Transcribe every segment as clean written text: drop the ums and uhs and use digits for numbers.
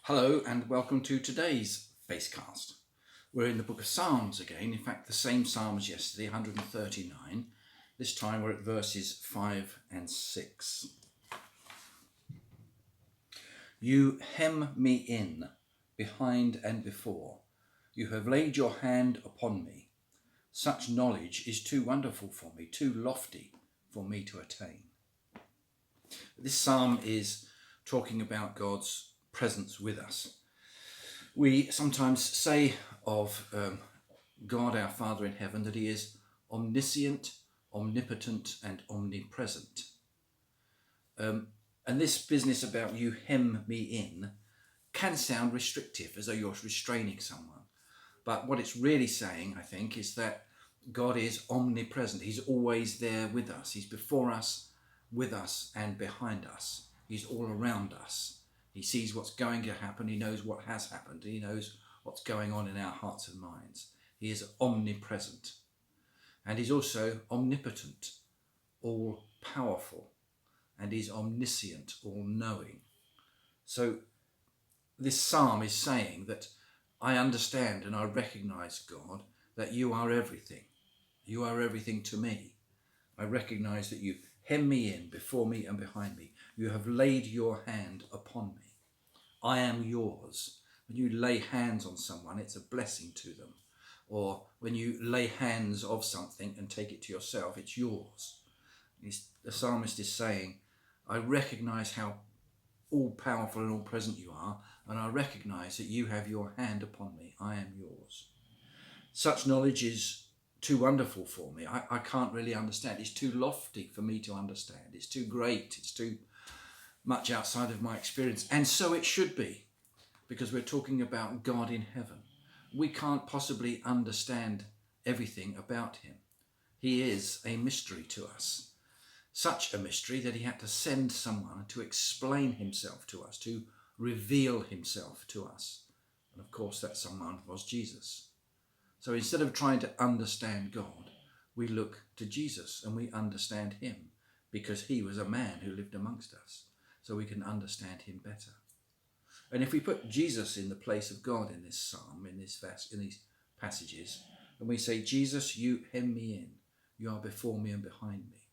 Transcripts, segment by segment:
Hello and welcome to today's Facecast. We're in the book of Psalms again, in fact the same psalm as yesterday, 139. This time we're at verses 5 and 6. You hem me in, behind and before. You have laid your hand upon me. Such knowledge is too wonderful for me, too lofty for me to attain. This psalm is talking about God's presence with us. We sometimes say of God our Father in heaven that he is omniscient, omnipotent and omnipresent. And this business about you hem me in can sound restrictive, as though you're restraining someone. But what it's really saying, I think, is that God is omnipresent. He's always there with us. He's before us, with us and behind us. He's all around us. He sees what's going to happen. He knows what has happened. He knows what's going on in our hearts and minds. He is omnipresent. And he's also omnipotent, all powerful. And he's omniscient, all knowing. So this psalm is saying that I understand and I recognize, God, that you are everything. You are everything to me. I recognize that you hem me in, before me and behind me. You have laid your hand upon me. I am yours. When you lay hands on someone, it's a blessing to them. Or when you lay hands of something and take it to yourself, it's yours. The psalmist is saying, I recognize how all-powerful and all-present you are, and I recognize that you have your hand upon me. I am yours. Such knowledge is too wonderful for me. I can't really understand. It's too lofty for me to understand. It's too great. It's too much outside of my experience. And so it should be, because we're talking about God in heaven. We can't possibly understand everything about him. He is a mystery to us. Such a mystery that he had to send someone to explain himself to us, to reveal himself to us. And of course, that someone was Jesus. So instead of trying to understand God, we look to Jesus and we understand him because he was a man who lived amongst us. So we can understand him better. And if we put Jesus in the place of God in this psalm, in these passages, and we say, Jesus, you hem me in, you are before me and behind me.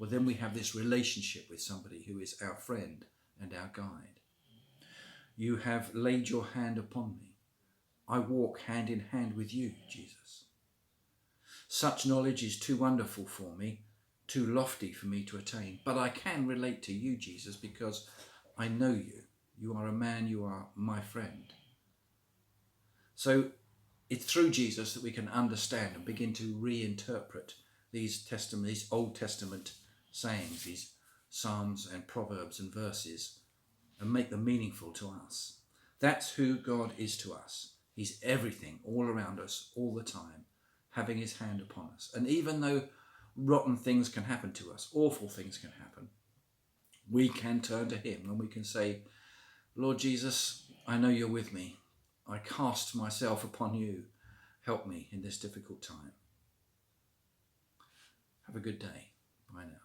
Well, then we have this relationship with somebody who is our friend and our guide. You have laid your hand upon me. I walk hand in hand with you, Jesus. Such knowledge is too wonderful for me, too lofty for me to attain. But I can relate to you, Jesus, because I know you. You are a man, you are my friend. So it's through Jesus that we can understand and begin to reinterpret these Old Testament sayings, these Psalms and Proverbs and verses, and make them meaningful to us. That's who God is to us. He's everything, all around us, all the time, having his hand upon us. And even though rotten things can happen to us, awful things can happen, we can turn to him and we can say, Lord Jesus, I know you're with me. I cast myself upon you. Help me in this difficult time. Have a good day. Bye now.